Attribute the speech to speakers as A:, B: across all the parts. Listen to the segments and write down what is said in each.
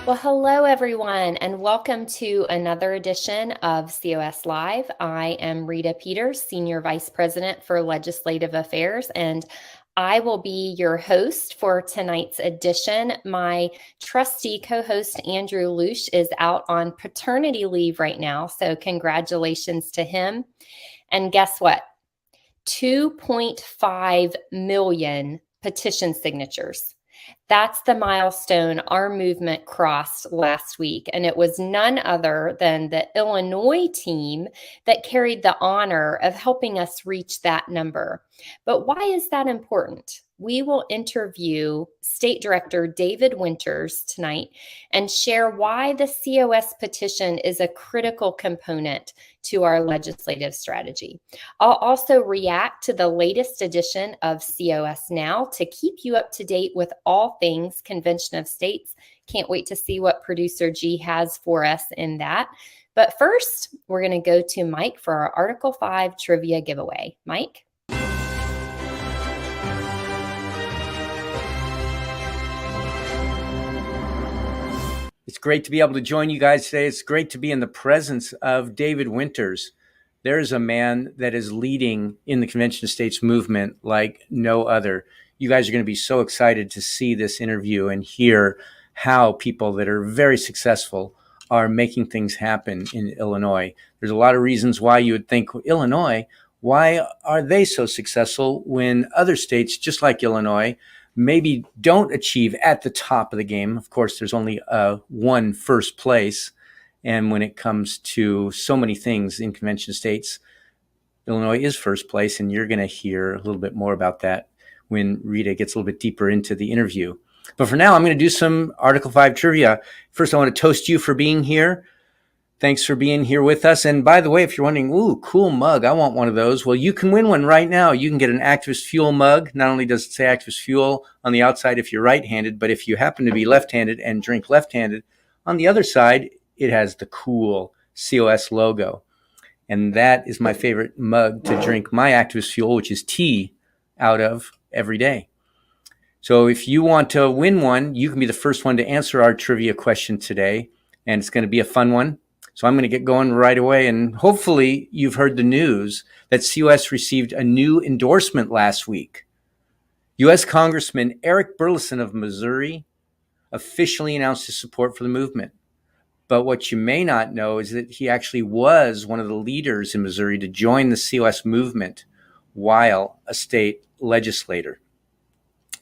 A: Well, hello everyone, and welcome to another edition of COS Live. I am Rita Peters, Senior Vice President for Legislative Affairs, and I will be your host for tonight's edition. My trusty co-host, Andrew Luce, is out on paternity leave right now, so congratulations to him. And guess what? 2.5 million petition signatures. That's the milestone our movement crossed last week. And it was none other than the Illinois team that carried the honor of helping us reach that number. But why is that important? We will interview State Director David Winters tonight and share why the COS petition is a critical component to our legislative strategy. I'll also react to the latest edition of COS Now to keep you up to date with all things Convention of States. Can't wait to see what producer G has for us in that. But first, we're going to go to Mike for our Article 5 trivia giveaway. Mike?
B: It's great to be able to join you guys today. It's great to be in the presence of David Winters. There is a man that is leading in the Convention of States movement like no other. You guys are going to be so excited to see this interview and hear how people that are very successful are making things happen in Illinois. There's a lot of reasons why you would think, Illinois, why are they so successful when other states, just like Illinois, maybe don't achieve at the top of the game? Of course, there's only one first place. And when it comes to so many things in Convention of States, Illinois is first place. And you're going to hear a little bit more about that when Rita gets a little bit deeper into the interview. But for now, I'm going to do some Article 5 trivia. First, I want to toast you for being here. Thanks for being here with us. And by the way, if you're wondering, ooh, cool mug, I want one of those. Well, you can win one right now. You can get an Activist Fuel mug. Not only does it say Activist Fuel on the outside if you're right-handed, but if you happen to be left-handed and drink left-handed, on the other side, it has the cool COS logo. And that is my favorite mug to drink my Activist Fuel, which is tea, out of every day. So if you want to win one, you can be the first one to answer our trivia question today. And it's going to be a fun one. So I'm going to get going right away. And hopefully you've heard the news that COS received a new endorsement last week. U.S. Congressman Eric Burleson of Missouri officially announced his support for the movement. But what you may not know is that he actually was one of the leaders in Missouri to join the COS movement while a state legislator.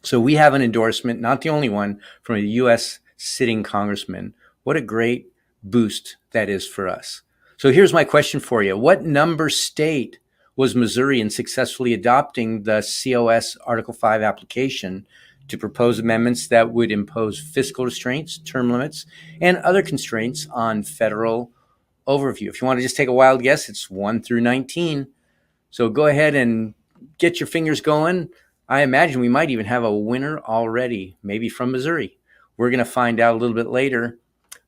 B: So we have an endorsement, not the only one, from a U.S. sitting congressman. What a great boost that is for us. So here's my question for you. What number state was Missouri in successfully adopting the COS Article 5 application to propose amendments that would impose fiscal restraints, term limits, and other constraints on federal overview? If you want to just take a wild guess, it's 1 through 19. So go ahead and get your fingers going. I imagine we might even have a winner already, maybe from Missouri. We're going to find out a little bit later.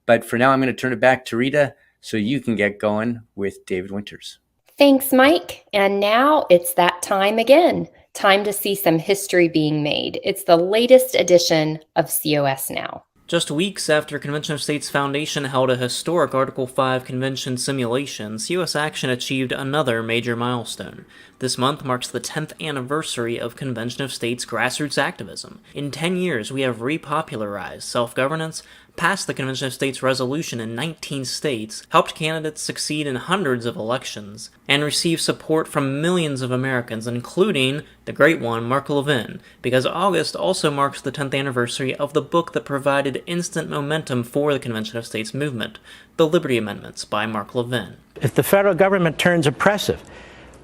B: But for now, I'm going to turn it back to Rita so you can get going with David Winters.
A: Thanks, Mike. And now it's that time again. Time to see some history being made. It's the latest edition of COS Now.
C: Just weeks after Convention of States Foundation held a historic Article 5 convention simulation, COS Action achieved another major milestone. This month marks the 10th anniversary of Convention of States grassroots activism. In 10 years, we have repopularized self-governance, passed the Convention of States resolution in 19 states, helped candidates succeed in hundreds of elections, and received support from millions of Americans, including the great one, Mark Levin, because August also marks the 10th anniversary of the book that provided instant momentum for the Convention of States movement, The Liberty Amendments by Mark Levin.
D: If the federal government turns oppressive,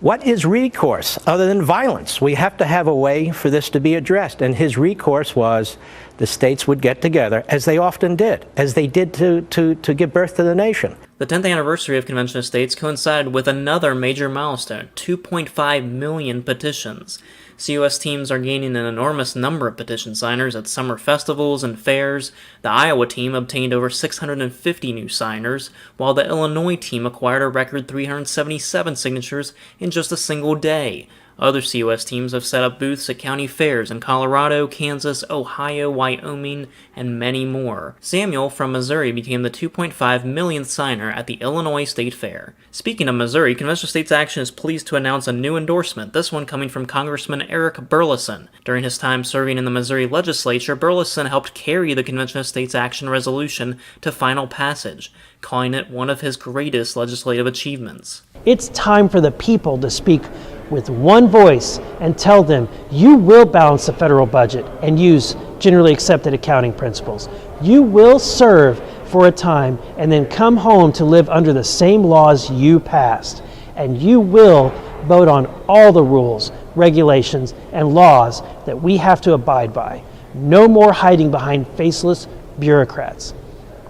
D: what is recourse other than violence? We have to have a way for this to be addressed. And his recourse was the states would get together, as they often did, as they did to give birth to the nation.
C: The 10th anniversary of Convention of States coincided with another major milestone, 2.5 million petitions. COS teams are gaining an enormous number of petition signers at summer festivals and fairs. The Iowa team obtained over 650 new signers, while the Illinois team acquired a record 377 signatures in just a single day. Other COS teams have set up booths at county fairs in Colorado, Kansas, Ohio, Wyoming, and many more. Samuel from Missouri became the 2.5 millionth signer at the Illinois State Fair. Speaking of Missouri, Convention of States Action is pleased to announce a new endorsement, this one coming from Congressman Eric Burleson. During his time serving in the Missouri legislature, Burleson helped carry the Convention of States Action resolution to final passage, calling it one of his greatest legislative achievements.
E: It's time for the people to speak with one voice and tell them you will balance the federal budget and use generally accepted accounting principles. You will serve for a time and then come home to live under the same laws you passed. And you will vote on all the rules, regulations, and laws that we have to abide by. No more hiding behind faceless bureaucrats.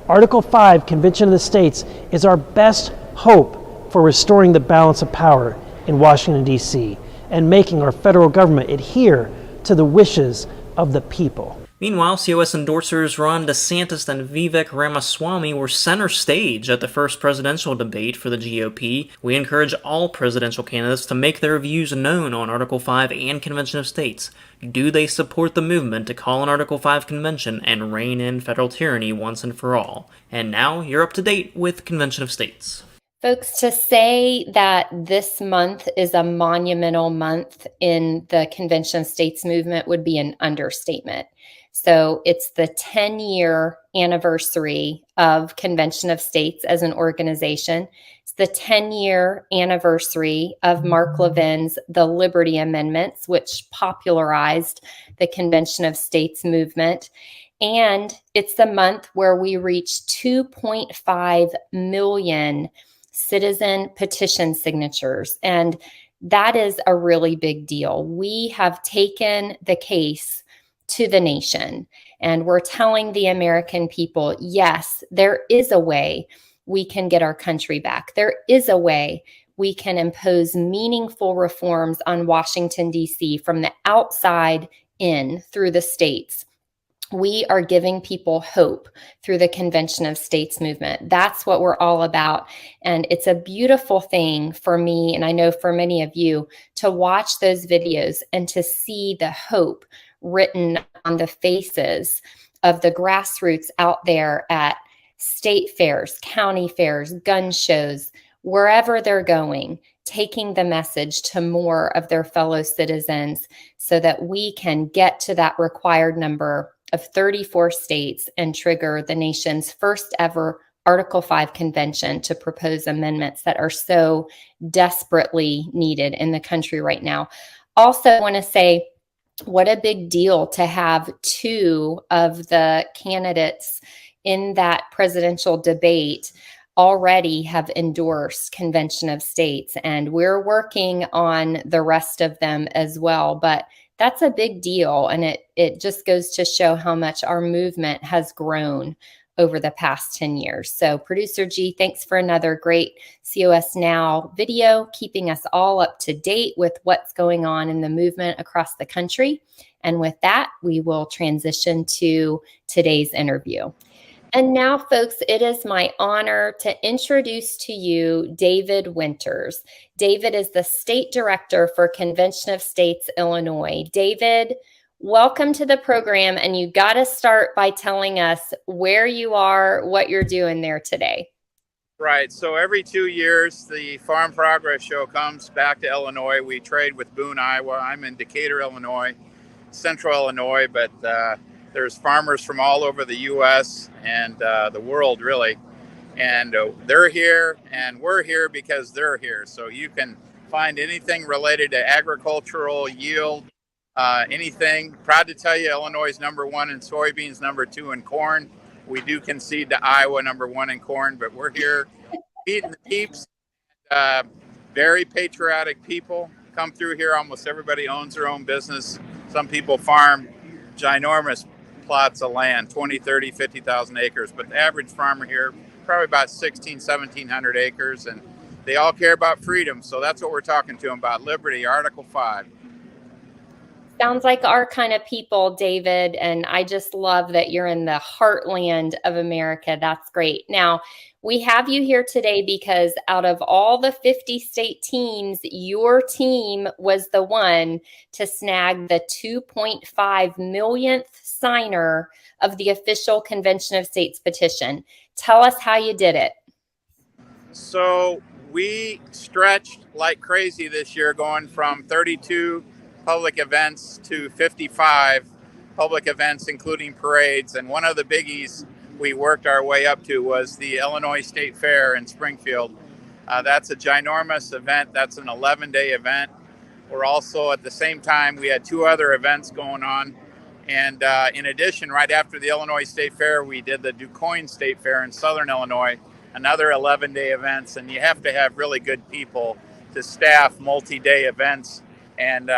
E: Article 5, Convention of the States, is our best hope for restoring the balance of power in Washington, D.C., and making our federal government adhere to the wishes of the people.
C: Meanwhile, COS endorsers Ron DeSantis and Vivek Ramaswamy were center stage at the first presidential debate for the GOP. We encourage all presidential candidates to make their views known on Article 5 and Convention of States. Do they support the movement to call an Article 5 convention and rein in federal tyranny once and for all? And now you're up to date with Convention of States.
A: Folks, to say that this month is a monumental month in the Convention of States movement would be an understatement. So it's the 10-year anniversary of Convention of States as an organization. It's the 10-year anniversary of Mark Levin's The Liberty Amendments, which popularized the Convention of States movement. And it's the month where we reached 2.5 million citizen petition signatures. And that is a really big deal. We have taken the case to the nation, and we're telling the American people, yes, there is a way we can get our country back. There is a way we can impose meaningful reforms on Washington, D.C. from the outside in through the states. We are giving people hope through the Convention of States movement. That's what we're all about. And it's a beautiful thing for me, and I know for many of you, to watch those videos and to see the hope written on the faces of the grassroots out there at state fairs, county fairs, gun shows, wherever they're going, taking the message to more of their fellow citizens so that we can get to that required number of 34 states and trigger the nation's first ever Article 5 convention to propose amendments that are so desperately needed in the country right now. Also, I want to say what a big deal to have two of the candidates in that presidential debate already have endorsed Convention of States, and we're working on the rest of them as well. But that's a big deal, and it just goes to show how much our movement has grown over the past 10 years. So Producer G, thanks for another great COS Now video, keeping us all up to date with what's going on in the movement across the country. And with that, we will transition to today's interview. And now, folks, it is my honor to introduce to you David Winters. David is the State Director for Convention of States, Illinois. David, welcome to the program, and you got to start by telling us where you are, what you're doing there today.
F: Right. So every 2 years, the Farm Progress Show comes back to Illinois. We trade with Boone, Iowa. I'm in Decatur, Illinois, central Illinois, but there's farmers from all over the U.S. and the world, really. And they're here, and we're here because they're here. So you can find anything related to agricultural yield, anything. Proud to tell you, Illinois is #1 in soybeans, #2 in corn. We do concede to Iowa #1 in corn, but we're here feeding the peeps. Very patriotic people come through here. Almost everybody owns their own business. Some people farm ginormous plots of land, 20, 30, 50,000 acres. But the average farmer here, probably about 1,700 acres. And they all care about freedom. So that's what we're talking to them about, liberty, Article 5.
A: Sounds like our kind of people, David. And I just love that you're in the heartland of America. That's great. Now, we have you here today because out of all the 50 state teams, your team was the one to snag the 2.5 millionth signer of the official Convention of States petition. Tell us how you did it.
F: So we stretched like crazy this year, going from 32 public events to 55 public events, including parades. And one of the biggies we worked our way up to was the Illinois State Fair in Springfield. That's a ginormous event. That's an 11-day event. We're also, at the same time, we had two other events going on. And in addition, right after the Illinois State Fair, we did the DuQuoin State Fair in Southern Illinois, another 11-day events. And you have to have really good people to staff multi-day events and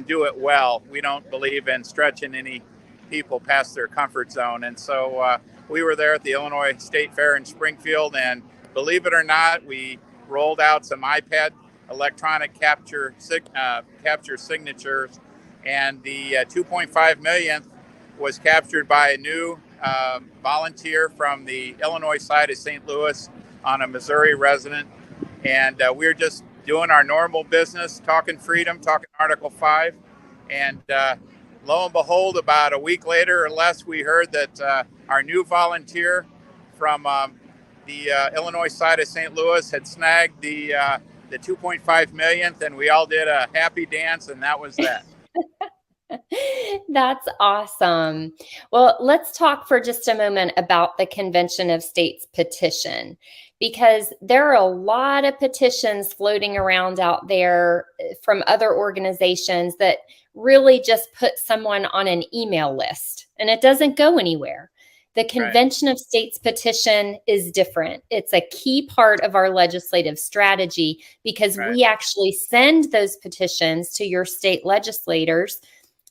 F: do it well. We don't believe in stretching any people past their comfort zone. And so we were there at the Illinois State Fair in Springfield, and believe it or not, we rolled out some iPad electronic capture signatures, and the 2.5 millionth was captured by a new volunteer from the Illinois side of St. Louis on a Missouri resident. And we're just doing our normal business, talking freedom, talking Article 5. And lo and behold, about a week later or less, we heard that our new volunteer from the Illinois side of St. Louis had snagged the 2.5 millionth, and we all did a happy dance, and that was that.
A: That's awesome. Well, let's talk for just a moment about the Convention of States petition, because there are a lot of petitions floating around out there from other organizations that really just put someone on an email list and it doesn't go anywhere. The Convention of States petition is different. It's a key part of our legislative strategy because we actually send those petitions to your state legislators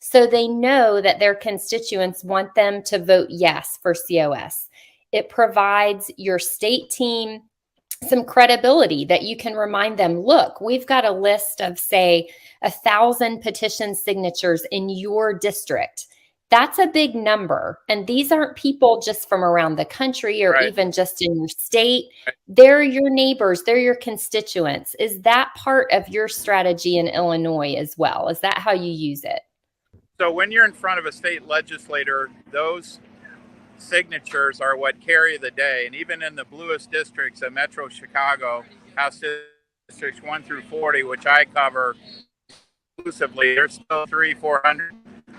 A: so they know that their constituents want them to vote yes for COS. It provides your state team some credibility that you can remind them, look, we've got a list of, say, 1,000 petition signatures in your district. That's a big number. And these aren't people just from around the country or even just in your state. They're your neighbors. They're your constituents. Is that part of your strategy in Illinois as well? Is that how you use it?
F: So when you're in front of a state legislator, those signatures are what carry the day. And even in the bluest districts of Metro Chicago, House Districts 1 through 40, which I cover exclusively, there's still 300-400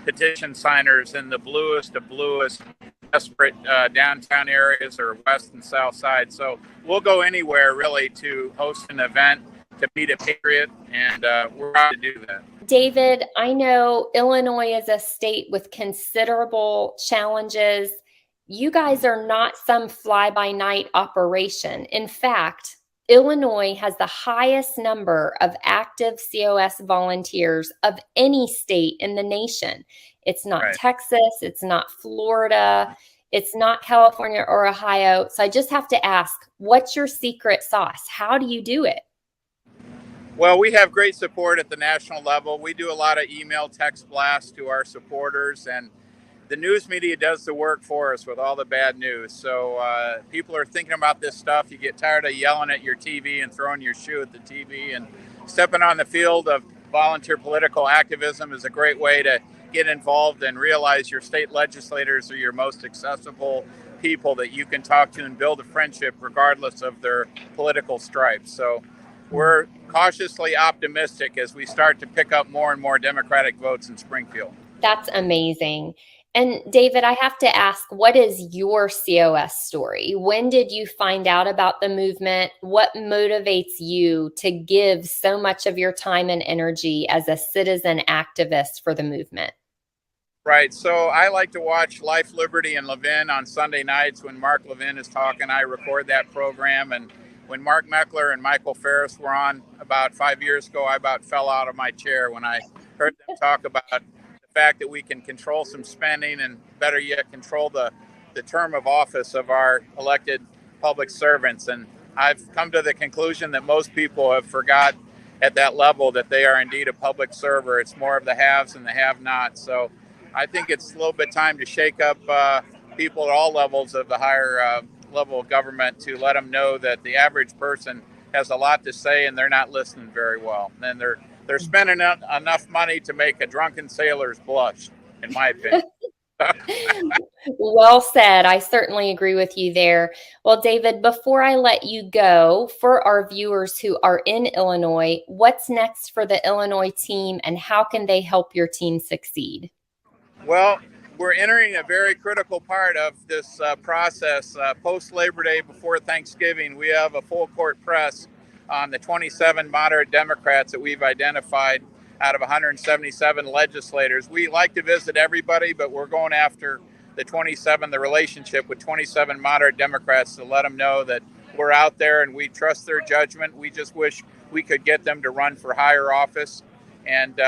F: petition signers in the bluest of bluest, desperate downtown areas or west and south side. So we'll go anywhere really to host an event, to meet a patriot, and we're proud to do that.
A: David, I know Illinois is a state with considerable challenges. You guys are not some fly-by-night operation. In fact, Illinois has the highest number of active COS volunteers of any state in the nation. It's not Texas, it's not Florida, it's not California or Ohio. So I just have to ask, what's your secret sauce? How do you do it?
F: Well, we have great support at the national level. We do a lot of email, text blasts to our supporters, and the news media does the work for us with all the bad news. So people are thinking about this stuff. You get tired of yelling at your TV and throwing your shoe at the TV, and stepping on the field of volunteer political activism is a great way to get involved and realize your state legislators are your most accessible people that you can talk to and build a friendship regardless of their political stripes. So we're cautiously optimistic as we start to pick up more and more Democratic votes in Springfield.
A: That's amazing. And David, I have to ask, what is your COS story? When did you find out about the movement? What motivates you to give so much of your time and energy as a citizen activist for the movement?
F: Right. So I like to watch Life, Liberty, and Levin on Sunday nights when Mark Levin is talking. I record that program. And when Mark Meckler and Michael Ferris were on about 5 years ago, I about fell out of my chair when I heard them talk about the fact that we can control some spending and better yet control the term of office of our elected public servants. And I've come to the conclusion that most people have forgot at that level that they are indeed a public server. It's more of the haves and the have-nots. So I think it's a little bit time to shake up people at all levels of the higher level of government to let them know that the average person has a lot to say and they're not listening very well. And they're spending enough money to make a drunken sailors blush, in my opinion.
A: Well said. I certainly agree with you there. Well, David, before I let you go, for our viewers who are in Illinois, what's next for the Illinois team and how can they help your team succeed?
F: Well, we're entering a very critical part of this process. Post Labor Day, before Thanksgiving, we have a full court press on the 27 moderate Democrats that we've identified out of 177 legislators. We like to visit everybody, but we're going after the 27, the relationship with 27 moderate Democrats, to let them know that we're out there and we trust their judgment. We just wish we could get them to run for higher office and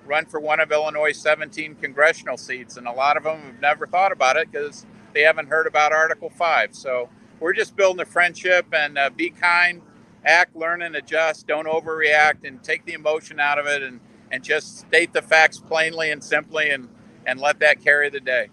F: run for one of Illinois' 17 congressional seats. And a lot of them have never thought about it because they haven't heard about Article 5. So we're just building a friendship, and be kind, act, learn, and adjust. Don't overreact and take the emotion out of it, and just state the facts plainly and simply, and let that carry the day.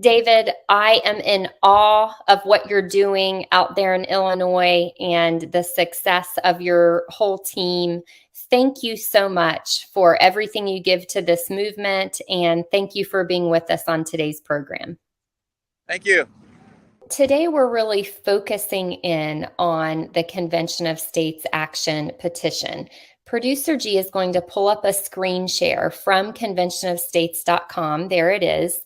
A: David, I am in awe of what you're doing out there in Illinois and the success of your whole team. Thank you so much for everything you give to this movement, and thank you for being with us on today's program.
F: Thank you.
A: Today, we're really focusing in on the Convention of States Action petition. Producer G is going to pull up a screen share from conventionofstates.com. There it is.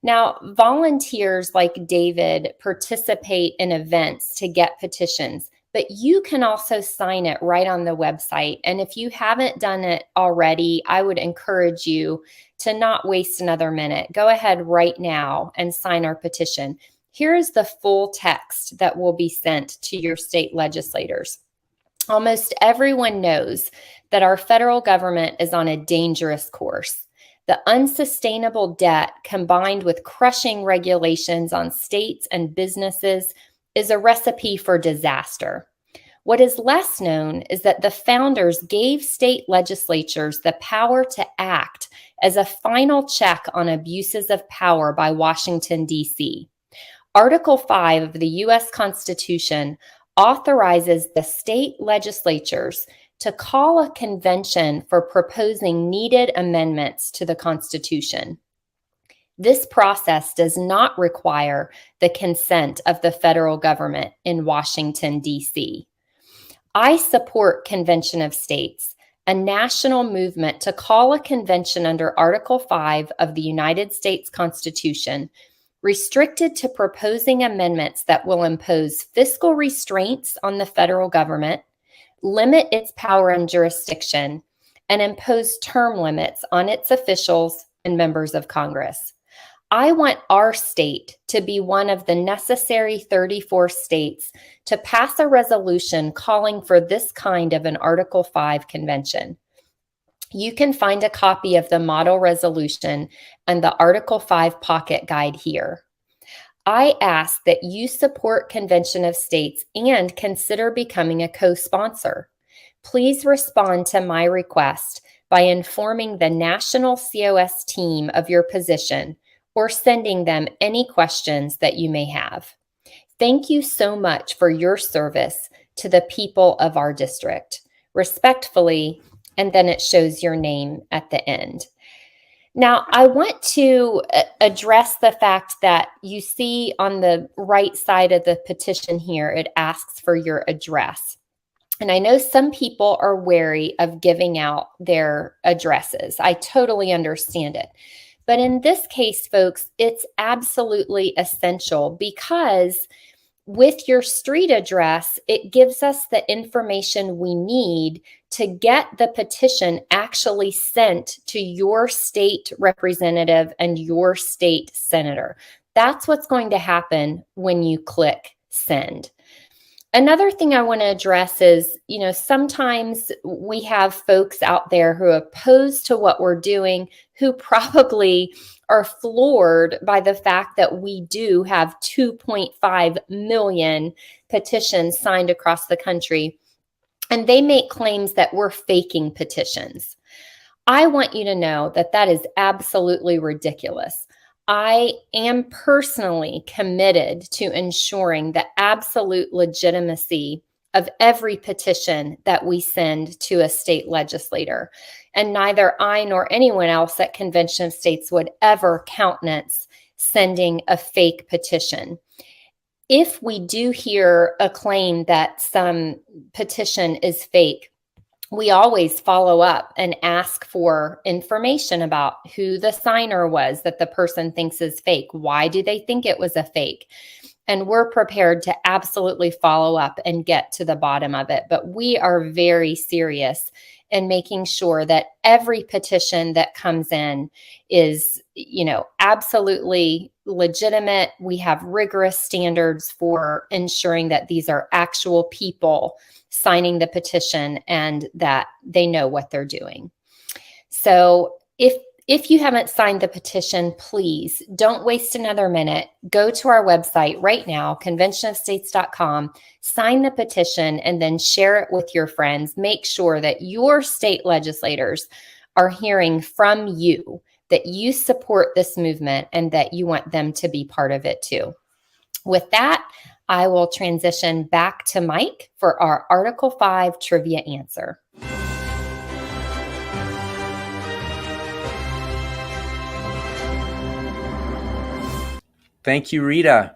A: Now, volunteers like David participate in events to get petitions, but you can also sign it right on the website. And if you haven't done it already, I would encourage you to not waste another minute. Go ahead right now and sign our petition. Here is the full text that will be sent to your state legislators. Almost everyone knows that our federal government is on a dangerous course. The unsustainable debt, combined with crushing regulations on states and businesses, is a recipe for disaster. What is less known is that the founders gave state legislatures the power to act as a final check on abuses of power by Washington, D.C. Article 5 of the U.S. Constitution authorizes the state legislatures to call a convention for proposing needed amendments to the Constitution. This process does not require the consent of the federal government in Washington, D.C. I support Convention of States, a national movement to call a convention under Article 5 of the United States Constitution, restricted to proposing amendments that will impose fiscal restraints on the federal government, limit its power and jurisdiction, and impose term limits on its officials and members of Congress. I want our state to be one of the necessary 34 states to pass a resolution calling for this kind of an Article 5 convention. You can find a copy of the model resolution and the Article 5 pocket guide here. I ask that you support Convention of States and consider becoming a co-sponsor. Please respond to my request by informing the national COS team of your position or sending them any questions that you may have. Thank you so much for your service to the people of our district. Respectfully, and then it shows your name at the end. Now, I want to address the fact that you see on the right side of the petition here, it asks for your address. And I know some people are wary of giving out their addresses. I totally understand it. But in this case, folks, it's absolutely essential because with your street address, it gives us the information we need to get the petition actually sent to your state representative and your state senator. That's what's going to happen when you click send. Another thing I want to address is, sometimes we have folks out there who are opposed to what we're doing, who probably are floored by the fact that we do have 2.5 million petitions signed across the country. and they make claims that we're faking petitions. I want you to know that that is absolutely ridiculous. I am personally committed to ensuring the absolute legitimacy of every petition that we send to a state legislator. And neither I nor anyone else at Convention of States would ever countenance sending a fake petition. If we do hear a claim that some petition is fake, we always follow up and ask for information about who the signer was that the person thinks is fake. Why do they think it was a fake? And we're prepared to absolutely follow up and get to the bottom of it. But we are very serious in making sure that every petition that comes in is, absolutely legitimate. We have rigorous standards for ensuring that these are actual people signing the petition and that they know what they're doing. So if you haven't signed the petition, please don't waste another minute. Go to our website right now, conventionofstates.com, sign the petition, and then share it with your friends. Make sure that your state legislators are hearing from you that you support this movement and that you want them to be part of it too. With that, I will transition back to Mike for our Article 5 trivia answer.
B: Thank you, Rita.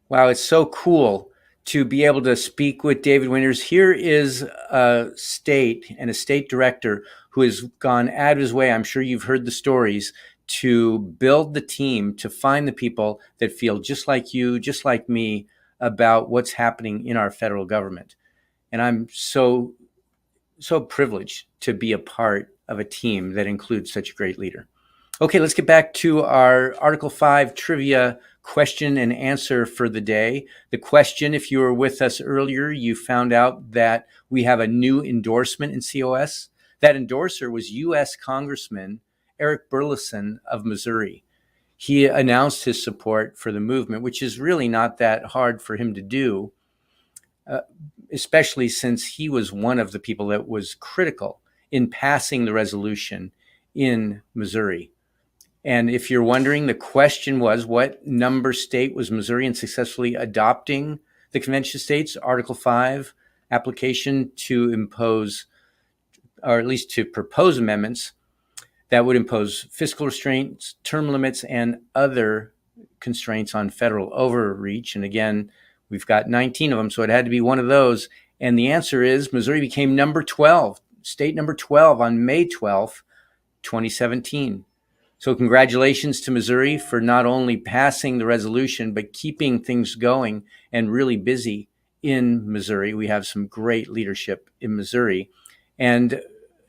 B: Wow, it's so cool to be able to speak with David Winters. Here is a state and a state director who has gone out of his way, I'm sure you've heard the stories, to build the team, to find the people that feel just like you, just like me, about what's happening in our federal government. And I'm so privileged to be a part of a team that includes such a great leader. Okay, let's get back to our Article 5 trivia question and answer for the day. The question, if you were with us earlier, you found out that we have a new endorsement in COS. That endorser was U.S. Congressman Eric Burleson of Missouri. He announced his support for the movement, which is really not that hard for him to do, especially since he was one of the people that was critical in passing the resolution in Missouri. And if you're wondering, the question was, what number state was Missouri in successfully adopting the Convention of States Article 5 application to impose, or at least to propose amendments that would impose fiscal restraints, term limits, and other constraints on federal overreach. And again, we've got 19 of them, so it had to be one of those. And the answer is Missouri became number 12, state number 12 on May 12th, 2017. So congratulations to Missouri for not only passing the resolution, but keeping things going and really busy in Missouri. We have some great leadership in Missouri. And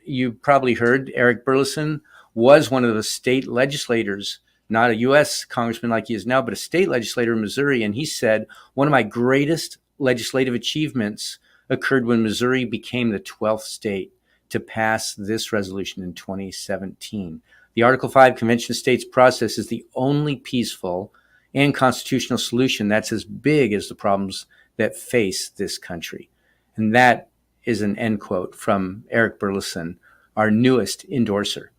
B: you probably heard Eric Burleson was one of the state legislators, not a U.S. congressman like he is now, but a state legislator in Missouri. And he said, one of my greatest legislative achievements occurred when Missouri became the 12th state to pass this resolution in 2017. The Article 5 Convention of States process is the only peaceful and constitutional solution that's as big as the problems that face this country. And that is an end quote from Eric Burleson, our newest endorser.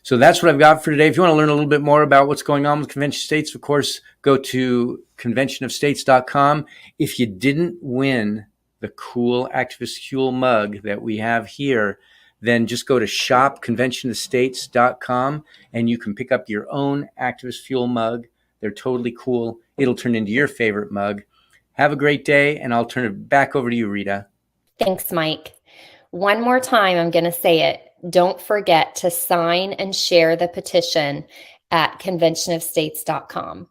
B: So that's what I've got for today. If you want to learn a little bit more about what's going on with Convention of States, of course, go to conventionofstates.com. If you didn't win the cool Activist Fuel mug that we have here, then just go to shopconventionofstates.com and you can pick up your own Activist Fuel mug. They're totally cool. It'll turn into your favorite mug. Have a great day, and I'll turn it back over to you, Rita.
A: Thanks, Mike. One more time, I'm going to say it. Don't forget to sign and share the petition at conventionofstates.com.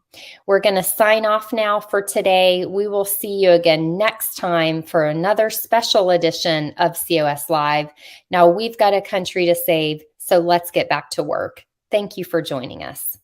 A: We're going to sign off now for today. We will see you again next time for another special edition of COS Live. Now we've got a country to save, so let's get back to work. Thank you for joining us.